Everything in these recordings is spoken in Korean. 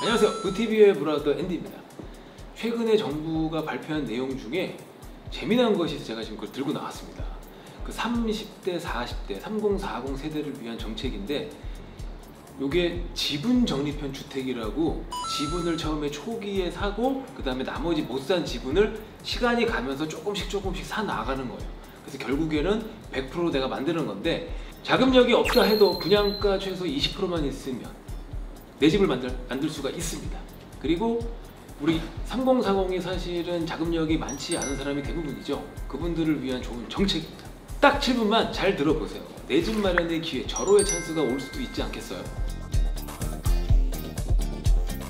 안녕하세요. 부티비의 브라더 앤디입니다. 최근에 정부가 발표한 내용 중에 재미난 것이 있어서 제가 지금 그걸 들고 나왔습니다. 그 30대, 40대, 3040 세대를 위한 정책인데, 요게 지분 적립형 주택이라고, 지분을 처음에 초기에 사고 그 다음에 나머지 못 산 지분을 시간이 가면서 조금씩 사 나가는 거예요. 그래서 결국에는 100% 내가 만드는 건데, 자금력이 없다 해도 분양가 최소 20%만 있으면 내 집을 만들 수가 있습니다. 그리고 우리 3040이 사실은 자금력이 많지 않은 사람이 대부분이죠. 그분들을 위한 좋은 정책입니다. 딱 7분만 잘 들어보세요. 내 집 마련의 기회, 절호의 찬스가 올 수도 있지 않겠어요?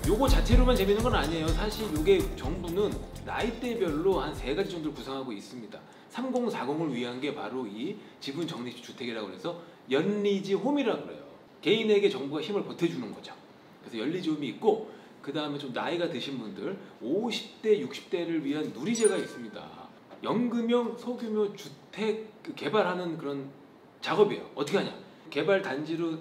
요거 자체로만 재밌는 건 아니에요. 사실 요게 정부는 나이대별로 한 3가지 정도를 구성하고 있습니다. 3040을 위한 게 바로 이 지분 적립 주택이라고 해서 연리지 홈이라고 그래요. 개인에게 정부가 힘을 보태주는 거죠. 그래서 연리지 홈이 있고, 그 다음에 좀 나이가 드신 분들 50대, 60대를 위한 누리제가 있습니다. 연금형 소규모 주택 개발하는 그런 작업이에요. 어떻게 하냐? 개발 단지로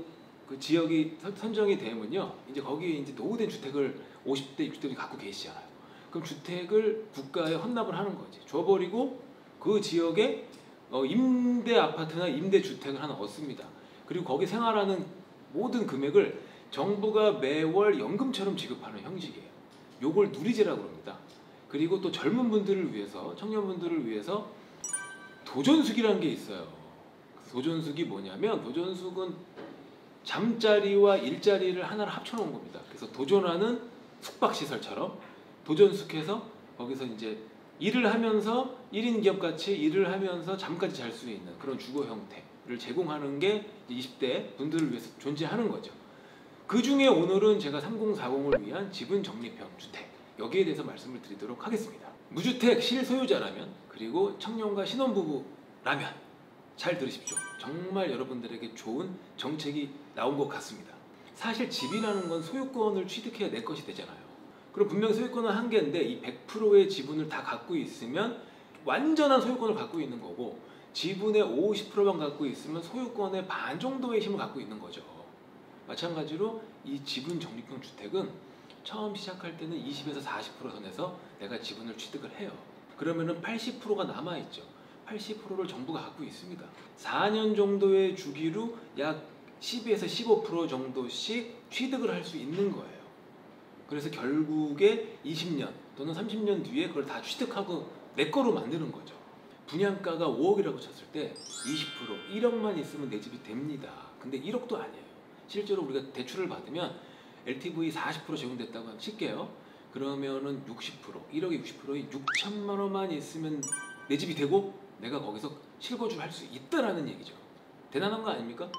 그 지역이 선정이 되면요, 이제 거기에 이제 노후된 주택을 50대, 60대들이 갖고 계시잖아요. 그럼 주택을 국가에 헌납을 하는 거지. 줘버리고 그 지역에 임대 아파트나 임대 주택을 하나 얻습니다. 그리고 거기 생활하는 모든 금액을 정부가 매월 연금처럼 지급하는 형식이에요. 요걸 누리제라고 합니다. 그리고 또 젊은 분들을 위해서, 청년분들을 위해서 도전숙이라는 게 있어요. 도전숙이 뭐냐면, 도전숙은 잠자리와 일자리를 하나로 합쳐놓은 겁니다. 그래서 도전하는 숙박시설처럼 도전숙해서 거기서 이제 일을 하면서 1인 기업같이 일을 하면서 잠까지 잘 수 있는 그런 주거 형태를 제공하는 게 20대 분들을 위해서 존재하는 거죠. 그 중에 오늘은 제가 3040을 위한 지분 적립형 주택, 여기에 대해서 말씀을 드리도록 하겠습니다. 무주택 실소유자라면, 그리고 청년과 신혼부부라면 잘 들으십시오. 정말 여러분들에게 좋은 정책이 나온 것 같습니다. 사실 집이라는 건 소유권을 취득해야 내 것이 되잖아요. 그럼 분명히 소유권은 한 개인데, 이 100%의 지분을 다 갖고 있으면 완전한 소유권을 갖고 있는 거고, 지분의 50%만 갖고 있으면 소유권의 반 정도의 힘을 갖고 있는 거죠. 마찬가지로 이 지분 적립형 주택은 처음 시작할 때는 20에서 40% 선에서 내가 지분을 취득을 해요. 그러면은 80%가 남아있죠. 80%를 정부가 갖고 있습니다. 4년 정도의 주기로 약 10에서 15% 정도씩 취득을 할 수 있는 거예요. 그래서 결국에 20년 또는 30년 뒤에 그걸 다 취득하고 내 거로 만드는 거죠. 분양가가 5억이라고 쳤을 때 20%, 1억만 있으면 내 집이 됩니다. 근데 1억도 아니에요. 실제로 우리가 대출을 받으면 LTV 40% 적용됐다고 칠게요. 그러면은 60%, 1억에 60%에 6천만 원만 있으면 내 집이 되고 내가 거기서 실거주를 할 수 있다라는 얘기죠. 대단한 거 아닙니까?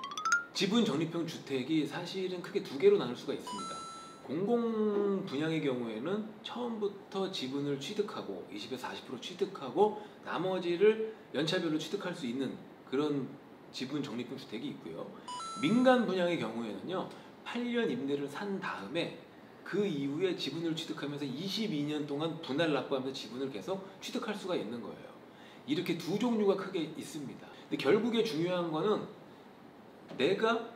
지분 적립형 주택이 사실은 크게 2개로 나눌 수가 있습니다. 공공 분양의 경우에는 처음부터 지분을 취득하고 20에서 40% 취득하고 나머지를 연차별로 취득할 수 있는 그런 지분 적립형 주택이 있고요. 민간 분양의 경우에는요, 8년 임대를 산 다음에 그 이후에 지분을 취득하면서 22년 동안 분할 납부하면서 지분을 계속 취득할 수가 있는 거예요. 이렇게 2종류가 크게 있습니다. 근데 결국에 중요한 거는 내가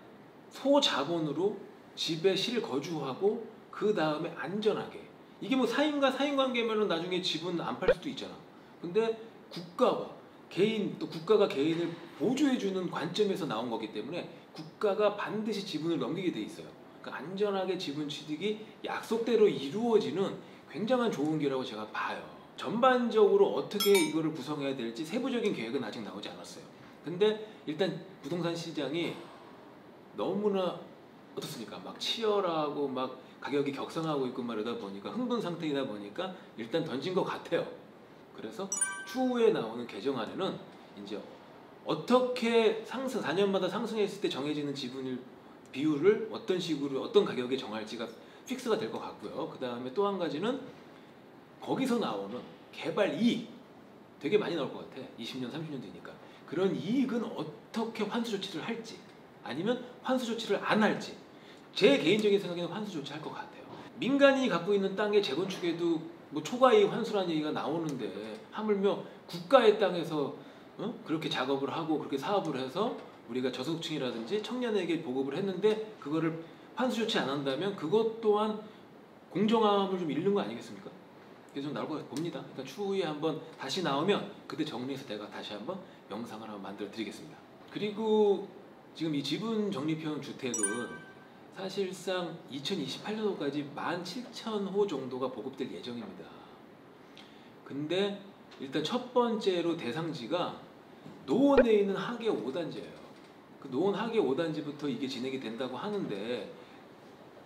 소자본으로 집에 실거주하고 그 다음에 안전하게, 이게 뭐 사인과 사인관계면은 나중에 집은 안 팔 수도 있잖아. 근데 국가와 개인, 또 국가가 개인을 보조해주는 관점에서 나온 거기 때문에 국가가 반드시 지분을 넘기게 돼 있어요. 그러니까 안전하게 지분 취득이 약속대로 이루어지는 굉장한 좋은 기회라고 제가 봐요. 전반적으로 어떻게 이거를 구성해야 될지 세부적인 계획은 아직 나오지 않았어요. 근데 일단 부동산 시장이 너무나 어떻습니까? 막 치열하고 막 가격이 격상하고 있고 말이다 보니까, 흥분 상태이다 보니까 일단 던진 것 같아요. 그래서 추후에 나오는 개정안에는 이제 어떻게 4년마다 상승했을 때 정해지는 지분 비율을 어떤 식으로 어떤 가격에 정할지가 픽스가 될 것 같고요. 그 다음에 또 한 가지는 거기서 나오는 개발 이익, 되게 많이 나올 것 같아. 20년, 30년 뒤니까. 그런 이익은 어떻게 환수 조치를 할지, 아니면 환수 조치를 안 할지, 제 개인적인 생각에는 환수 조치할 것 같아요. 민간인이 갖고 있는 땅의 재건축에도 뭐 초과이익 환수라는 얘기가 나오는데, 하물며 국가의 땅에서 그렇게 작업을 하고 그렇게 사업을 해서 우리가 저소득층이라든지 청년에게 보급을 했는데 그거를 환수 조치 안 한다면 그것 또한 공정함을 좀 잃는 거 아니겠습니까? 그래서 좀 나올 거 봅니다. 그러니까 추후에 한번 다시 나오면 그때 정리해서 제가 다시 한번 영상을 한번 만들어 드리겠습니다. 그리고 지금 이 지분 적립형 주택은 사실상 2028년도까지 17,000호 정도가 보급될 예정입니다. 근데 일단 첫 번째로 대상지가 노원에 있는 하계 5단지예요. 그 노원 하계 5단지부터 이게 진행이 된다고 하는데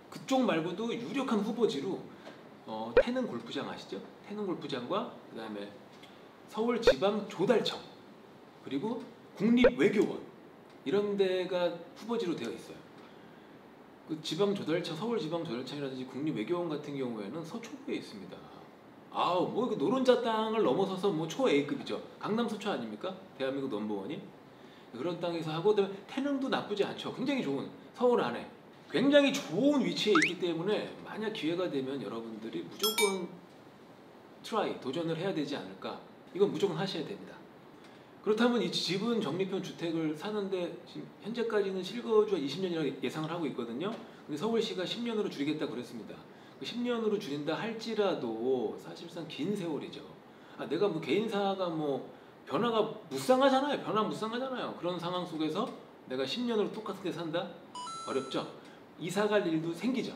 그쪽 말고도 유력한 후보지로 태릉 골프장 아시죠? 태릉 골프장과 그다음에 서울지방조달청 그리고 국립외교원 이런 데가 후보지로 되어 있어요. 그 지방조달청, 서울지방조달청이라든지 국립외교원 같은 경우에는 서초구에 있습니다. 아우 뭐 그 노른자 땅을 넘어서서 뭐 초 A급이죠. 강남 서초 아닙니까? 대한민국 넘버원이 그런 땅에서 하고 그다음에 태릉도 나쁘지 않죠. 굉장히 좋은 서울 안에 굉장히 좋은 위치에 있기 때문에 만약 기회가 되면 여러분들이 무조건 도전을 해야 되지 않을까. 이건 무조건 하셔야 됩니다. 그렇다면 이 지분 적립형 주택을 사는데 지금 현재까지는 실거주가 20년이라고 예상을 하고 있거든요. 근데 서울시가 10년으로 줄이겠다고 그랬습니다. 10년으로 줄인다 할지라도 사실상 긴 세월이죠. 내가 뭐 개인사가 뭐 변화가 무쌍하잖아요. 그런 상황 속에서 내가 10년으로 똑같은 데 산다? 어렵죠. 이사 갈 일도 생기죠.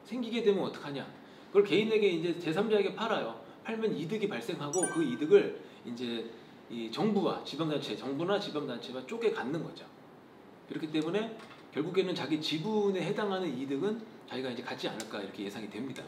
생기게 되면 어떡하냐? 그걸 개인에게 이제 제3자에게 팔아요. 팔면 이득이 발생하고 그 이득을 이제 이 정부나 지방단체와 쪼개 갖는 거죠. 그렇기 때문에 결국에는 자기 지분에 해당하는 이득은 자기가 이제 갖지 않을까 이렇게 예상이 됩니다.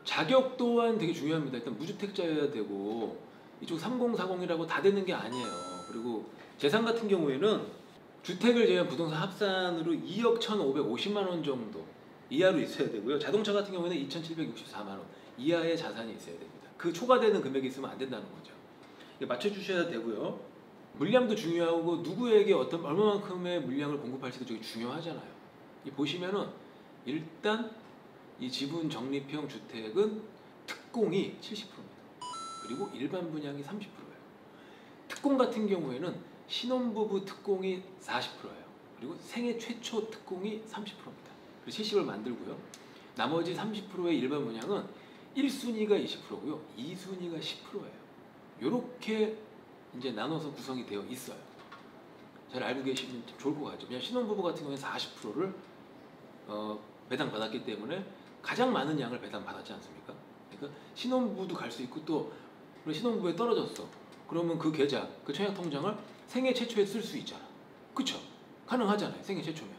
자격 또한 되게 중요합니다. 일단 무주택자여야 되고 이쪽 3040이라고 다 되는 게 아니에요. 그리고 재산 같은 경우에는 주택을 제외한 부동산 합산으로 2억 1,550만 원 정도 이하로 있어야 되고요. 자동차 같은 경우에는 2,764만 원 이하의 자산이 있어야 됩니다. 그 초과되는 금액이 있으면 안 된다는 거죠. 맞춰주셔야 되고요. 물량도 중요하고 누구에게 얼마만큼의 물량을 공급할지도 되게 중요하잖아요. 보시면은 일단 이 지분 적립형 주택은 특공이 70%입니다. 그리고 일반 분양이 30%예요. 특공 같은 경우에는 신혼부부 특공이 40%예요. 그리고 생애 최초 특공이 30%입니다. 그리고 70을 만들고요. 나머지 30%의 일반 분양은 1순위가 20%고요. 2순위가 10%예요. 이렇게 이제 나눠서 구성이 되어 있어요. 잘 알고 계시면 좋을 것 같죠. 그냥 신혼부부 같은 경우에는 40%를 배당받았기 때문에 가장 많은 양을 배당받았지 않습니까? 그러니까 신혼부부도 갈 수 있고 또 신혼부부에 떨어졌어. 그러면 그 계좌, 그 청약통장을 생애 최초에 쓸 수 있잖아. 그쵸? 가능하잖아요. 생애 최초면.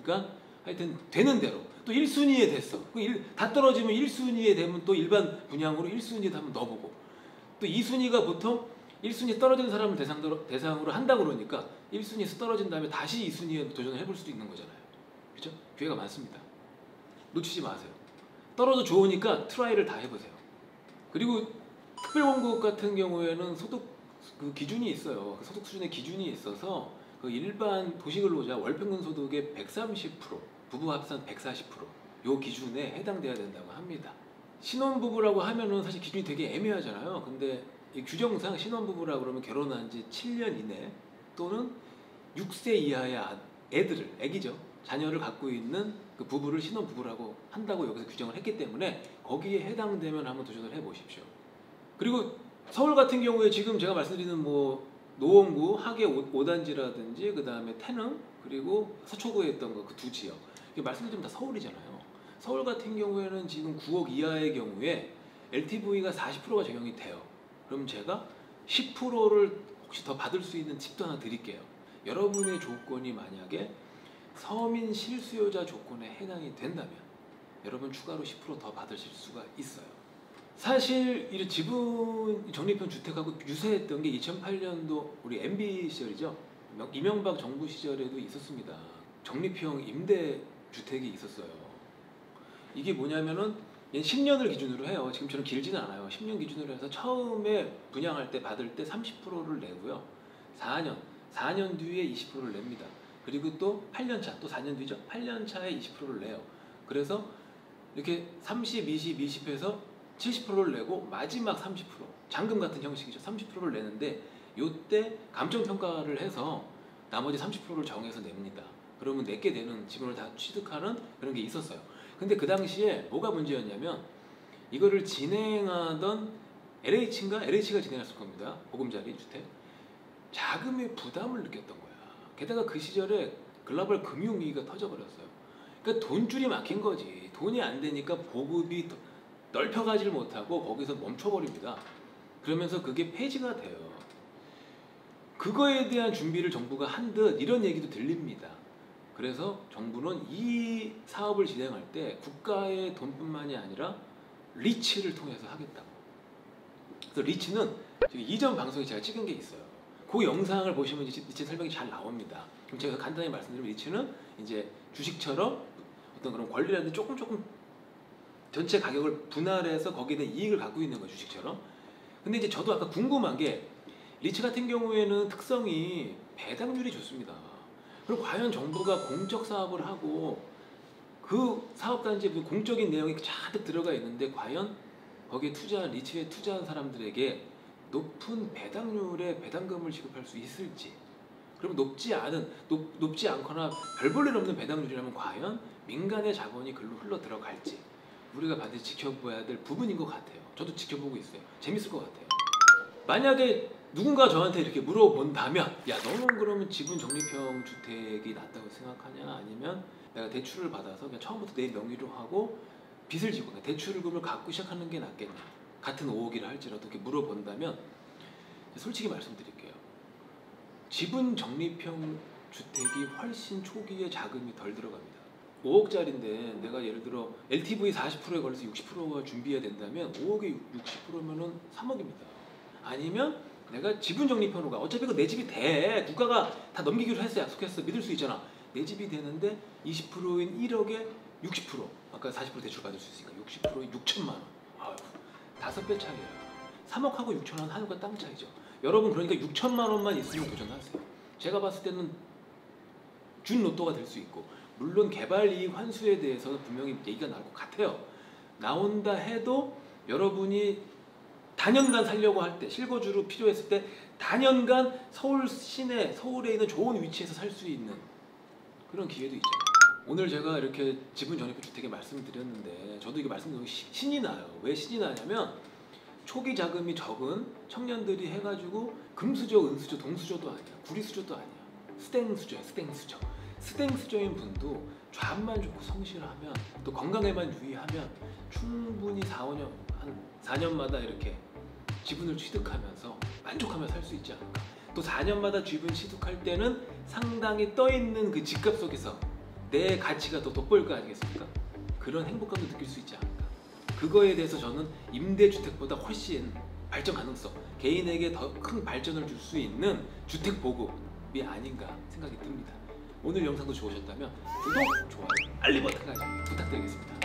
그러니까 하여튼 되는 대로 또 1순위에 됐어. 다 떨어지면 1순위에 되면 또 일반 분양으로 1순위에 한번 넣어보고 또 2순위가 보통 1순위 떨어진 사람을 대상으로 한다고 그러니까 1순위에서 떨어진 다음에 다시 2순위에 도전을 해볼 수도 있는 거잖아요. 그렇죠? 기회가 많습니다. 놓치지 마세요. 떨어져 좋으니까 트라이를 다 해보세요. 그리고 특별원국 같은 경우에는 소득 그 기준이 있어요. 그 소득 수준의 기준이 있어서 그 일반 도시근로자 월평균 소득의 130%, 부부 합산 140%요 기준에 해당돼야 된다고 합니다. 신혼부부라고 하면은 사실 기준이 되게 애매하잖아요. 근데 이 규정상 신혼부부라고 그러면 결혼한 지 7년 이내 또는 6세 이하의 애기죠. 자녀를 갖고 있는 그 부부를 신혼부부라고 한다고 여기서 규정을 했기 때문에 거기에 해당되면 한번 도전을 해보십시오. 그리고 서울 같은 경우에 지금 제가 말씀드리는 뭐 노원구 하계 5단지라든지 그 다음에 태릉 그리고 서초구에 있던 그 두 지역 말씀드리면 다 서울이잖아요. 서울 같은 경우에는 지금 9억 이하의 경우에 LTV가 40%가 적용이 돼요. 그럼 제가 10%를 혹시 더 받을 수 있는 팁도 하나 드릴게요. 여러분의 조건이 만약에 서민 실수요자 조건에 해당이 된다면 여러분 추가로 10% 더 받으실 수가 있어요. 사실 이 지분 적립형 주택하고 유사했던 게 2008년도 우리 MB 시절이죠. 이명박 정부 시절에도 있었습니다. 적립형 임대주택이 있었어요. 이게 뭐냐면은 10년을 기준으로 해요. 지금처럼 길지는 않아요. 10년 기준으로 해서 처음에 분양할 때 받을 때 30%를 내고요. 4년 뒤에 20%를 냅니다. 그리고 또 8년 차, 또 4년 뒤죠. 8년 차에 20%를 내요. 그래서 이렇게 30, 20 해서 70%를 내고 마지막 30% 잔금 같은 형식이죠. 30%를 내는데 이때 감정평가를 해서 나머지 30%를 정해서 냅니다. 그러면 내게 되는 지분을 다 취득하는 그런 게 있었어요. 근데 그 당시에 뭐가 문제였냐면 이거를 진행하던 LH인가? LH가 진행했을 겁니다. 보금자리 주택. 자금의 부담을 느꼈던 거야. 게다가 그 시절에 글로벌 금융위기가 터져버렸어요. 그러니까 돈줄이 막힌 거지. 돈이 안 되니까 보급이 넓혀가지를 못하고 거기서 멈춰버립니다. 그러면서 그게 폐지가 돼요. 그거에 대한 준비를 정부가 한 듯 이런 얘기도 들립니다. 그래서 정부는 이 사업을 진행할 때 국가의 돈뿐만이 아니라 리츠를 통해서 하겠다고. 그래서 리츠는 이전 방송에 제가 찍은 게 있어요. 그 영상을 보시면 이제 리츠 설명이 잘 나옵니다. 그럼 제가 간단히 말씀드리면 리츠는 이제 주식처럼 어떤 그런 권리라든지 조금 전체 가격을 분할해서 거기에 대한 이익을 갖고 있는 거예요. 주식처럼. 근데 이제 저도 아까 궁금한 게 리츠 같은 경우에는 특성이 배당률이 좋습니다. 그럼 과연 정부가 공적 사업을 하고 그 사업단지에 공적인 내용이 잔뜩 들어가 있는데 과연 거기에 투자한 리츠에 투자한 사람들에게 높은 배당률의 배당금을 지급할 수 있을지, 그러면 높지 않거나 별 볼 일 없는 배당률이라면 과연 민간의 자본이 글로 흘러 들어갈지 우리가 반드시 지켜봐야 될 부분인 것 같아요. 저도 지켜보고 있어요. 재밌을 것 같아요. 만약에 누군가 저한테 이렇게 물어본다면 야 너는 그러면 지분 적립형 주택이 낫다고 생각하냐, 아니면 내가 대출을 받아서 그냥 처음부터 내 명의로 하고 빚을 지고 대출금을 갖고 시작하는 게 낫겠냐, 같은 5억이라 할지라도 이렇게 물어본다면 솔직히 말씀드릴게요. 지분 적립형 주택이 훨씬 초기에 자금이 덜 들어갑니다. 5억짜리인데 내가 예를 들어 LTV 40%에 걸려서 60%가 준비해야 된다면 5억에 60%면은 3억입니다. 아니면 내가 지분 적립형으로 가. 어차피 내 집이 돼. 국가가 다 넘기기로 했어. 약속했어. 믿을 수 있잖아. 내 집이 되는데 20%인 1억에 60%. 아까 40% 대출 받을 수 있으니까 60%에 6천만 원. 아유, 5배 차이야. 3억하고 6천 원 하늘과 땅 차이죠. 여러분 그러니까 6천만 원만 있으면 도전하세요. 제가 봤을 때는 준 로또가 될 수 있고, 물론 개발이익 환수에 대해서는 분명히 얘기가 나올 것 같아요. 나온다 해도 여러분이 단연간 살려고 할 때, 실거주로 필요했을 때 단연간 서울 시내, 서울에 있는 좋은 위치에서 살 수 있는 그런 기회도 있잖아요. 오늘 제가 이렇게 지분 적립형 주택에 말씀드렸는데 저도 이게 말씀드리면 신이 나요. 왜 신이 나냐면 초기 자금이 적은 청년들이 해가지고 금수저, 은수저, 동수저도 아니야. 구리수저도 아니야. 스땡수저야, 스땡수저. 스땡수저인 분도 좌만 좋고 성실하면 또 건강에만 유의하면 충분히 4년마다 이렇게 지분을 취득하면서 만족하며 살 수 있지 않을까. 또 4년마다 지분 취득할 때는 상당히 떠있는 그 집값 속에서 내 가치가 더 돋보일 거 아니겠습니까? 그런 행복감도 느낄 수 있지 않을까. 그거에 대해서 저는 임대주택보다 훨씬 발전 가능성, 개인에게 더 큰 발전을 줄 수 있는 주택 보급이 아닌가 생각이 듭니다. 오늘 영상도 좋으셨다면 구독, 좋아요, 알림 버튼까지 부탁드리겠습니다.